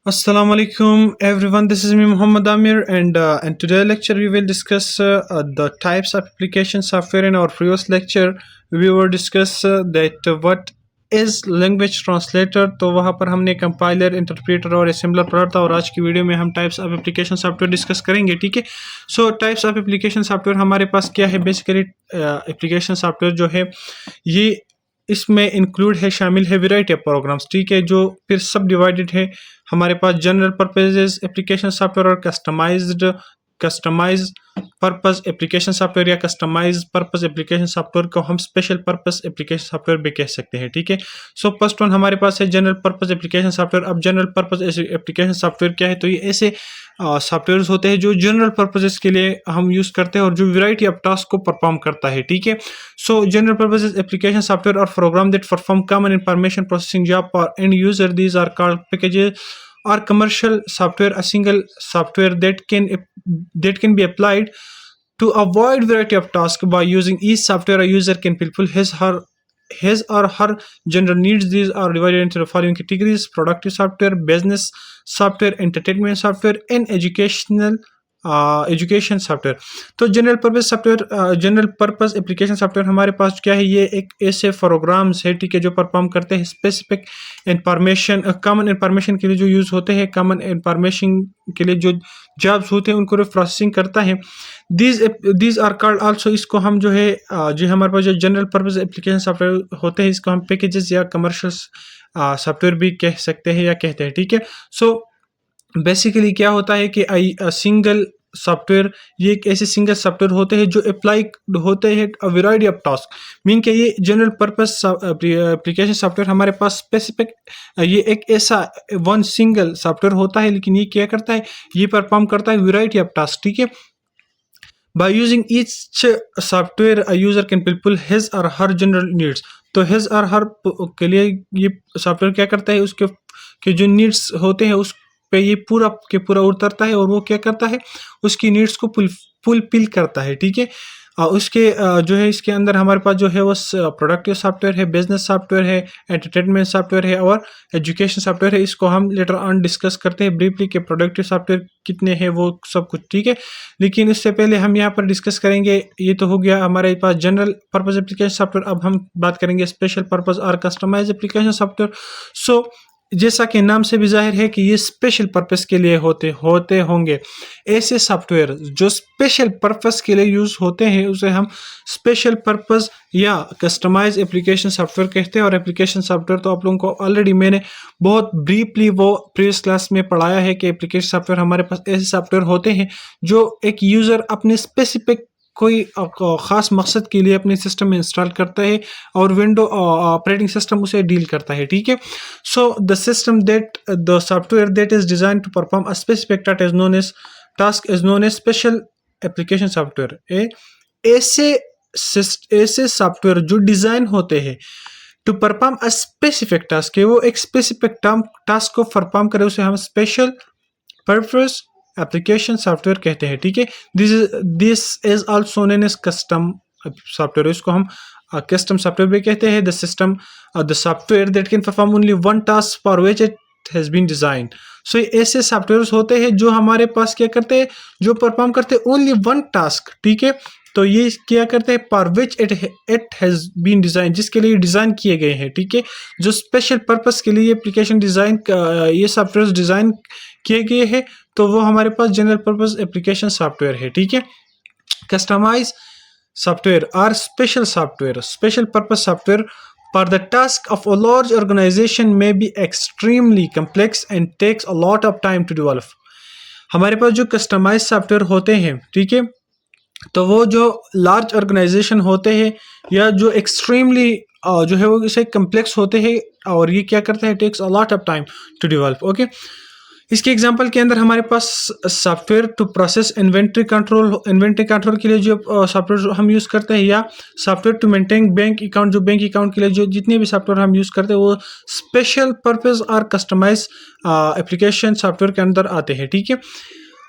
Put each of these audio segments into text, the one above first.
Assalamu alaikum everyone. This is me Muhammad Amir, and today lecture we will discuss the types of application software. In our previous lecture we will discuss that what is language translator. तो वहाँ पर हमने compiler, interpreter और assembler पढ़ा था, और आज की वीडियो में हम types of application software discuss करेंगे. ठीक है. सो टाइप्स ऑफ एप्लीकेशन सॉफ्टवेयर हमारे पास क्या है. बेसिकली एप्लीकेशन सॉफ्टवेयर जो है ये इसमें इंक्लूड है, शामिल है वेराइटी ऑफ प्रोग्राम्स. ठीक है. जो फिर सब डिवाइडेड है. हमारे पास जनरल पर्पजेज एप्लीकेशन सॉफ्टवेयर और कस्टमाइज पर्पस एप्लीकेशन सॉफ्टवेयर या कस्टमाइज पर्पस एप्लीकेशन सॉफ्टवेयर को हम स्पेशल पर्पस एप्लीकेशन सॉफ्टवेयर भी कह सकते हैं. ठीक है. सो फर्स्ट वन हमारे पास है जनरल पर्पस एप्लीकेशन सॉफ्टवेयर. अब जनरल पर्पस एप्लीकेशन सॉफ्टवेयर क्या है. तो ये ऐसे सॉफ्टवेयर होते हैं जो जनरल पर्पजेस के लिए हम यूज़ करते हैं और जो वैरायटी ऑफ टास्क को परफॉर्म करता है. ठीक है. So general purposes application software और program that perform common information processing job for end user. These are called packages or commercial software. A single software that can be applied to a wide variety of tasks. By using each software a user can fulfill his or her general needs. These are divided into the following categories: productive software, business software, entertainment software, and education software. तो general purpose software, general purpose application software हमारे पास क्या है. ये एक ऐसे programmes है, ठीक है, जो परफॉर्म करते हैं स्पेसिफिक इंफॉर्मेशन, कॉमन इंफॉर्मेशन के लिए जो यूज़ होते हैं, कॉमन इंफॉर्मेशन के लिए जो जॉब्स होते हैं उनको प्रोसेसिंग करता है. These are called also. इसको हम जो है जो हमारे पास जो जनरल पर्पस एप्लीकेशन सॉफ्टवेयर होते हैं इसको हम पैकेजेस या कमर्शियल सॉफ्टवेयर भी कह सकते हैं या कहते हैं. ठीक है. सो बेसिकली क्या होता है कि सिंगल सॉफ्टवेयर, ये एक ऐसे सिंगल सॉफ्टवेयर होते हैं जो अप्लाई होते हैं a variety of task. Mean के ये जनरल पर्पस एप्लीकेशन सॉफ्टवेयर हमारे पास स्पेसिफिक, ये एक ऐसा वन सिंगल सॉफ्टवेयर होता है, लेकिन ये क्या करता है, ये परफॉर्म करता है वैरायटी ऑफ टास्क. ठीक है. By using each software, a user can fulfill his or her general needs. तो his और her के लिए ये सॉफ्टवेयर क्या करता है, उसके के जो नीड्स होते हैं उस पे ये पूरा के पूरा उतरता है और वो क्या करता है, उसकी नीड्स को फुलफिल करता है. ठीक है. उसके जो है इसके अंदर हमारे पास जो है वो प्रोडक्टिव सॉफ्टवेयर है, बिजनेस सॉफ्टवेयर है, एंटरटेनमेंट सॉफ्टवेयर है और एजुकेशन सॉफ्टवेयर है. इसको हम लेटर ऑन डिस्कस करते हैं ब्रीफली कि प्रोडक्टिव सॉफ्टवेयर कितने हैं वो सब कुछ. ठीक है. लेकिन इससे पहले हम यहाँ पर डिस्कस करेंगे, ये तो हो गया हमारे पास जनरल पर्पस एप्लीकेशन सॉफ्टवेयर. अब हम बात करेंगे स्पेशल पर्पस और कस्टमाइज एप्लीकेशन सॉफ्टवेयर. सो जैसा कि नाम से भी जाहिर है कि ये स्पेशल पर्पस के लिए होते होंगे. ऐसे सॉफ्टवेयर जो स्पेशल पर्पस के लिए यूज़ होते हैं उसे हम स्पेशल पर्पस या कस्टमाइज एप्लीकेशन सॉफ्टवेयर कहते हैं. और एप्लीकेशन सॉफ्टवेयर तो आप लोगों को ऑलरेडी मैंने बहुत ब्रीफली वो प्रीवियस क्लास में पढ़ाया है कि एप्लीकेशन सॉफ्टवेयर हमारे पास ऐसे सॉफ्टवेयर होते हैं जो एक यूज़र अपने स्पेसिफिक कोई ख़ास मकसद के लिए अपने सिस्टम में इंस्टॉल करता है और विंडो ऑपरेटिंग सिस्टम उसे डील करता है. ठीक है. So the system that the software that is design to perform a specific task is known as special application software. ऐसे सॉफ्टवेयर जो डिज़ाइन होते हैं to perform a specific task है, वो एक स्पेसिफिक टास्क को परफॉर्म करे, उसे हम स्पेशल पर्पस एप्लीकेशन सॉफ्टवेयर कहते हैं. ठीक है. This is also known as custom software. इसको हम कस्टम सॉफ्टवेयर भी कहते हैं. The software that can perform only one task for which it has been design. So ऐसे सॉफ्टवेयर होते हैं जो हमारे पास क्या करते हैं, जो परफॉर्म करते हैं ओनली वन टास्क. ठीक है. तो ये क्या करते हैं, for which it has been design, जिसके लिए डिज़ाइन किए गए हैं. ठीक है. जो स्पेशल पर्पस के लिए एप्लीकेशन डिज़ाइन, ये सॉफ्टवेयर डिज़ाइन किए गए हैं, तो वो हमारे पास जनरल पर्पस एप्लीकेशन सॉफ्टवेयर है. ठीक है. कस्टमाइज सॉफ्टवेयर और special purpose software for the task of a large organization may be extremely complex and takes a lot of time to develop. हमारे पास जो कस्टमाइज सॉफ्टवेयर होते हैं, ठीक है, तो वो जो लार्ज ऑर्गेनाइजेशन होते हैं या जो एक्सट्रीमली जो है वो इसे कम्प्लेक्स होते हैं और ये क्या करते हैं, takes a lot of time to develop. Okay. इसके एग्जांपल के अंदर हमारे पास software to process inventory control के लिए जो सॉफ्टवेयर हम यूज़ करते हैं, या software to maintain bank account, जो बैंक अकाउंट के लिए जो जितने भी सॉफ्टवेयर हम यूज़ करते हैं वो स्पेशल पर्पस और कस्टमाइज एप्लीकेशन सॉफ्टवेयर के अंदर आते हैं. ठीक है.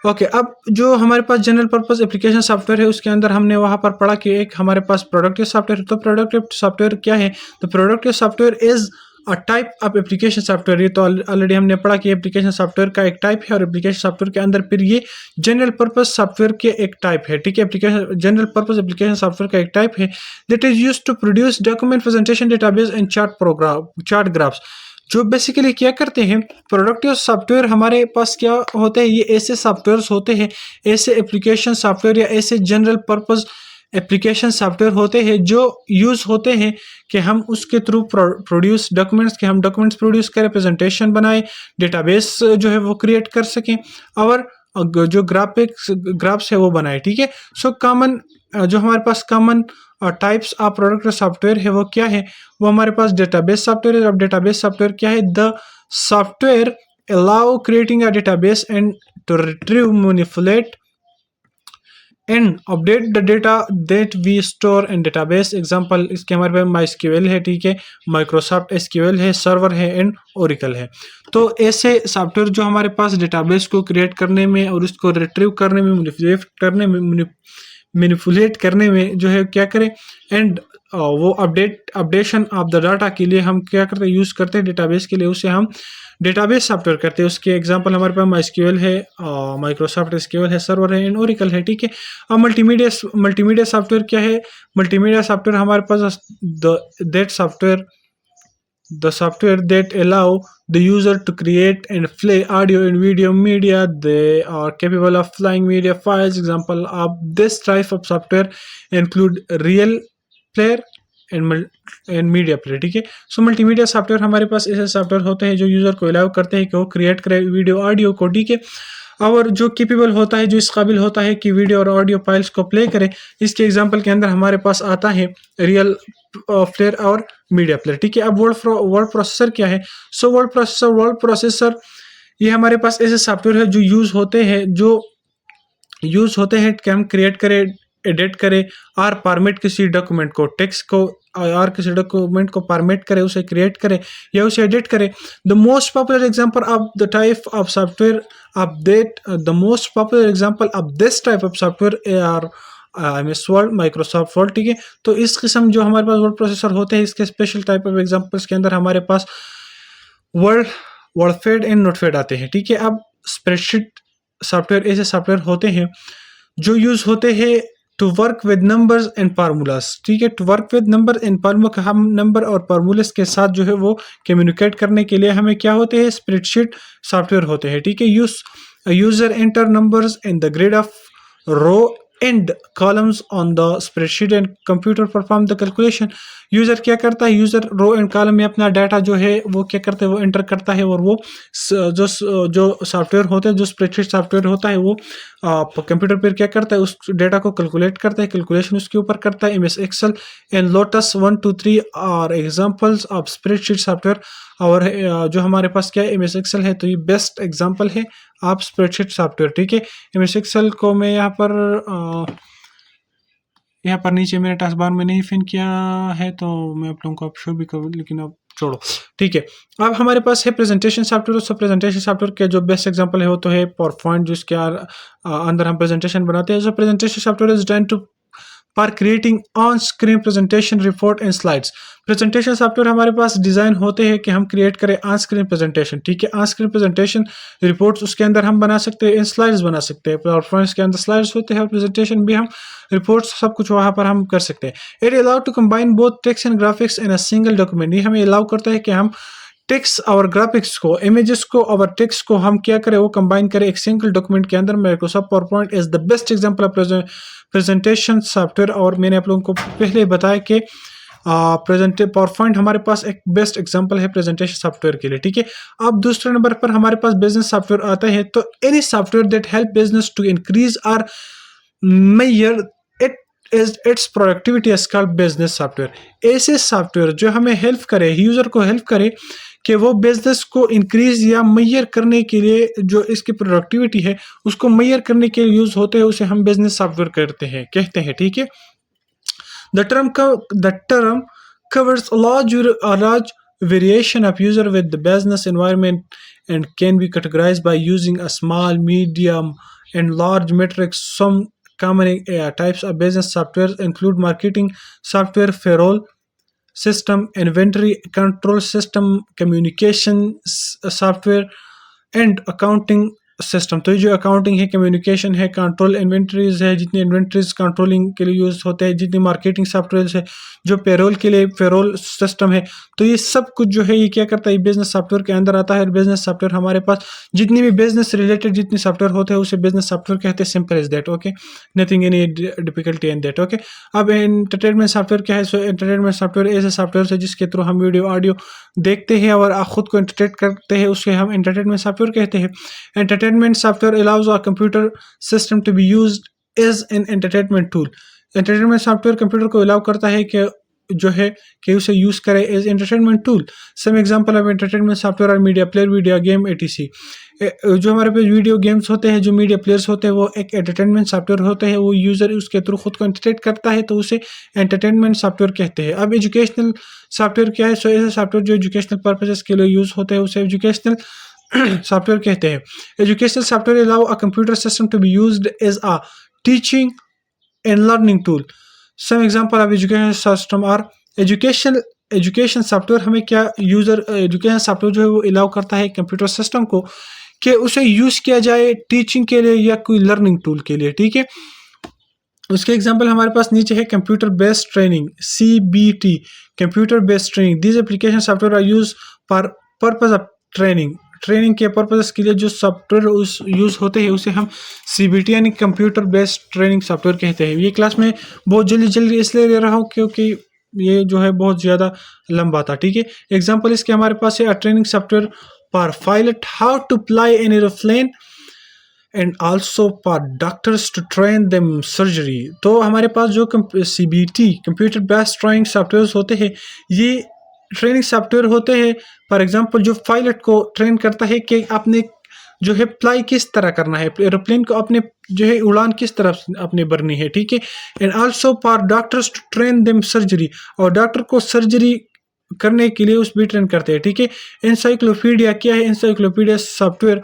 ओके. अब जो हमारे पास जनरल पर्पस एप्लीकेशन सॉफ्टवेयर है उसके अंदर हमने वहाँ पर पढ़ा कि एक हमारे पास प्रोडक्टिव सॉफ्टवेयर है. तो प्रोडक्टिव सॉफ्टवेयर क्या है, तो productive software is type of application software, ये तो ऑलरेडी हमने पढ़ा कि एप्लीकेशन सॉफ्टवेयर का एक टाइप है और एप्लीकेशन सॉफ्टवेयर के अंदर फिर ये जनरल पर्पस सॉफ्टवेयर के एक टाइप है, ठीक है। Application general purpose application software का एक टाइप है that is used to produce document presentation database and chart graphs. जो बेसिकली क्या करते हैं, प्रोडक्टिव सॉफ्टवेयर हमारे पास क्या होते हैं, ये ऐसे सॉफ्टवेयर्स होते हैं, ऐसे एप्लीकेशन सॉफ्टवेयर या ऐसे जनरल पर्पस एप्लीकेशन सॉफ्टवेयर होते हैं जो यूज़ होते हैं कि हम उसके थ्रू प्रोड्यूस डॉक्यूमेंट्स के हम डॉक्यूमेंट्स प्रोड्यूस करें, प्रेजेंटेशन बनाए, डेटाबेस जो है वो क्रिएट कर सकें और जो ग्राफ्स है वो बनाए, ठीक है। सो कॉमन जो हमारे पास common types of product software है वो क्या है, वो हमारे पास डेटाबेस सॉफ्टवेयर है। अब डेटाबेस सॉफ्टवेयर क्या है, the software allow creating a database and to retrieve, manipulate and update the data that we store in database. Example इसके हमारे पास MySQL है, ठीक है, माइक्रोसॉफ्ट SQL है, सर्वर है एंड ओरेकल है। तो ऐसे सॉफ्टवेयर जो हमारे पास डेटाबेस को क्रिएट करने में और उसको रिट्रीव करने में, मैनिपुलेट करने में जो है क्या करें, एंड वो अपडेशन ऑफ द डाटा के लिए हम क्या करते हैं, यूज़ करते हैं डेटाबेस के लिए, उसे हम डेटाबेस सॉफ्टवेयर करते हैं। उसके एग्जांपल हमारे पास MySQL है, माइक्रोसॉफ्ट SQL है, सर्वर है एंड ओरेकल है, ठीक है। अब मल्टीमीडिया सॉफ्टवेयर क्या है, मल्टीमीडिया सॉफ्टवेयर हमारे पास the software that allow the user to create and play audio and video media. They are capable of flying media files. Example of this type of software include real player and media player, ठीक है। सो multimedia software हमारे पास ऐसे software होते हैं जो user को allow करते हैं कि वो क्रिएट करे वीडियो ऑडियो को, ठीक है, और जो केपेबल होता है, जो इस काबिल होता है कि वीडियो और ऑडियो फाइल्स को प्ले करे। इसके एग्जांपल के अंदर हमारे पास आता है रियल प्लेयर और मीडिया प्लेयर, ठीक है। अब वर्ड प्रोसेसर क्या है, सो वर्ड प्रोसेसर ये हमारे पास ऐसे सॉफ्टवेयर है जो यूज़ होते हैं कि हम क्रिएट करें, एडिट करे और फॉर्मेट किसी डॉक्यूमेंट को, टेक्स्ट को और किसी डॉक्यूमेंट को फॉर्मेट करे, उसे क्रिएट करे या उसे एडिट करे। The most popular example of the type of software update, the most popular example of this type of software are MS Word, Microsoft Word, ठीक है। तो इस किस्म जो हमारे पास वर्ड प्रोसेसर होते हैं, इसके स्पेशल टाइप ऑफ एग्जांपल्स के अंदर हमारे पास वर्डफेड एंड नोटफेड आते हैं, ठीक है। अब स्प्रेडशीट सॉफ्टवेयर ऐसे सॉफ्टवेयर होते हैं जो यूज़ होते हैं to work with numbers and formulas, ठीक है। To work with number and formula, हम नंबर और फार्मूलाज के साथ जो है वो कम्युनिकेट करने के लिए हमें क्या होते हैं, स्प्रेडशीट सॉफ्टवेयर होते हैं, ठीक है। User enter numbers in the grid of row and columns on the spreadsheet and computer perform the calculation. User क्या करता है, यूज़र रो एंड कॉलम में अपना डाटा जो है वो क्या करता है, वो एंटर करता है और वो जो सॉफ्टवेयर होता है, जो स्प्रेडशीट सॉफ्टवेयर होता है, वो कंप्यूटर पर क्या करता है, उस डाटा को कैलकुलेट करता है, कैलकुलेशन उसके ऊपर करता है। MS Excel एंड लोटस 1 2 3 और एग्जांपल्स ऑफ स्प्रेडशीट सॉफ्टवेयर। और जो हमारे पास क्या है, MS Excel है, तो ये बेस्ट एग्जांपल है आप स्प्रेडशीट सॉफ्टवेयर, ठीक है। MS Excel को मैं यहाँ पर नीचे मेरे टास्क बार में नहीं फिन किया है, तो मैं आप लोगों को अब शो भी करूँ, लेकिन अब छोड़ो, ठीक है। अब हमारे पास है प्रेजेंटेशन सॉफ्टवेयर। उससे प्रेजेंटेशन सॉफ्टवेयर के जो बेस्ट एग्जांपल है वो तो है पावरपॉइंट, जिसके अंदर हम प्रेजेंटेशन बनाते हैं। जो presentation software is designed to for creating on screen presentation report and slides. Presentation software हमारे पास डिज़ाइन होते हैं कि हम क्रिएट करें ऑन स्क्रीन प्रेजेंटेशन, ठीक है। ऑन स्क्रीन प्रेजेंटेशन रिपोर्ट्स उसके अंदर हम बना सकते हैं, स्लाइड्स बना सकते हैं, पावरपॉइंट के अंदर स्लाइड्स होते हैं और प्रेजेंटेशन भी हम रिपोर्ट्स सब कुछ वहाँ पर हम कर सकते हैं। It allow to combine both text and graphics in a single document. ये हमें अलाउ करता है कि हम टेक्स्ट और ग्राफिक्स को, इमेजेस को और टेक्स्ट को हम क्या करें, वो कंबाइन करें एक सिंगल डॉक्यूमेंट के अंदर। Microsoft PowerPoint is the best example of presentation software. और मैंने आप लोगों को पहले बताया कि पावरपॉइंट हमारे पास एक बेस्ट एग्जांपल है प्रेजेंटेशन सॉफ्टवेयर के लिए, ठीक है। अब दूसरे नंबर पर हमारे पास बिजनेस सॉफ्टवेयर आता है। तो any software that help business to increase और measure its productivity is called business software. ऐसे सॉफ्टवेयर जो हमें हेल्प करे, यूजर को हेल्प करे कि वो बिजनेस को इंक्रीज या मैयर करने के लिए, जो इसकी प्रोडक्टिविटी है उसको मैयर करने के लिए यूज होते हैं, उसे हम बिजनेस सॉफ्टवेयर कहते हैं, ठीक है। The term covers a large variation of user with the business environment and can be categorized by using a small, medium, and large metrics. Some common types of business software include marketing software, payroll, system, inventory control system, communication software and accounting system. तो ये जो accounting है, communication है, control inventories है, जितनी inventories controlling के लिए use होते हैं, जितनी मार्केटिंग सॉफ्टवेयर है, जो पेरोल के लिए पेरोल सिस्टम है, तो ये सब कुछ जो है ये क्या करता है, बिजनेस सॉफ्टवेयर के अंदर आता है। बिजनेस सॉफ्टवेयर हमारे पास जितनी भी बिजनेस रिलेटेड जितनी सॉफ्टवेयर होते हैं उसे बिजनेस सॉफ्टवेयर कहते हैं। Simple is that, okay, nothing any difficulty in that, okay. अब एंटरटेनमेंट सॉफ्टवेयर क्या है? सो एंटरटेनमेंट सॉफ्टवेयर ऐसे सॉफ्टवेयर है जिसके थ्रू हम वीडियो ऑडियो देखते हैं और खुद को एंटरटेन करते हैं, उसे हम एंटरटेनमेंट सॉफ्टवेयर कहते हैं। Entertainment software allows a computer system to be used as an entertainment tool। Entertainment software computer को अलाउ करता है कि जो है कि उसे यूज़ करे as entertainment tool. Some example of entertainment software और media player, video game, etc. जो हमारे पास वीडियो गेम्स होते हैं, जो मीडिया प्लेयर्स होते हैं, वो एक एंटरटेनमेंट सॉफ्टवेयर होते हैं। वो यूज़र उसके थ्रू खुद को एंटरटेन करता है तो उसे एंटरटेनमेंट सॉफ्टवेयर कहते हैं। अब एजुकेशनल सॉफ्टवेयर क्या है? सो ऐसे सॉफ्टवेयर जो एजुकेशनल पर्पजेस के लिए यूज़ होते हैं उसे एजुकेशनल सॉफ्टवेयर कहते हैं। Educational software allow a computer system to be used as a teaching and learning tool. Some example of education system और एजुकेशन सॉफ्टवेयर हमें क्या यूजर एजुकेशन सॉफ्टवेयर जो है वो अलाउ करता है कंप्यूटर सिस्टम को कि उसे यूज किया जाए टीचिंग के लिए या कोई लर्निंग टूल के लिए, ठीक है। उसके एग्जांपल हमारे पास नीचे है। Computer based training, CBT, computer based training. This application software are use for purpose of training के पर्पज के लिए जो सॉफ्टवेयर उस यूज़ होते हैं उसे हम CBT यानी कंप्यूटर बेस्ड ट्रेनिंग सॉफ्टवेयर कहते हैं। ये क्लास में बहुत जल्दी इसलिए ले रहा हूँ क्योंकि ये जो है बहुत ज़्यादा लंबा था, ठीक है। एग्जांपल इसके हमारे पास है। Training software for pilot, how to fly an aeroplane and also for doctors to train them surgery. तो हमारे पास जो CBT computer based training software होते हैं ये ट्रेनिंग सॉफ्टवेयर होते हैं। फॉर एग्जांपल जो पायलट को ट्रेन करता है कि आपने जो है फ्लाई किस तरह करना है, एरोप्लेन को अपने जो है उड़ान किस तरफ अपने भरनी है, ठीक है। And also for doctors to train them surgery, और डॉक्टर को सर्जरी करने के लिए उस भी ट्रेन करते हैं, ठीक है। एनसाइक्लोपीडिया क्या है? Encyclopedia software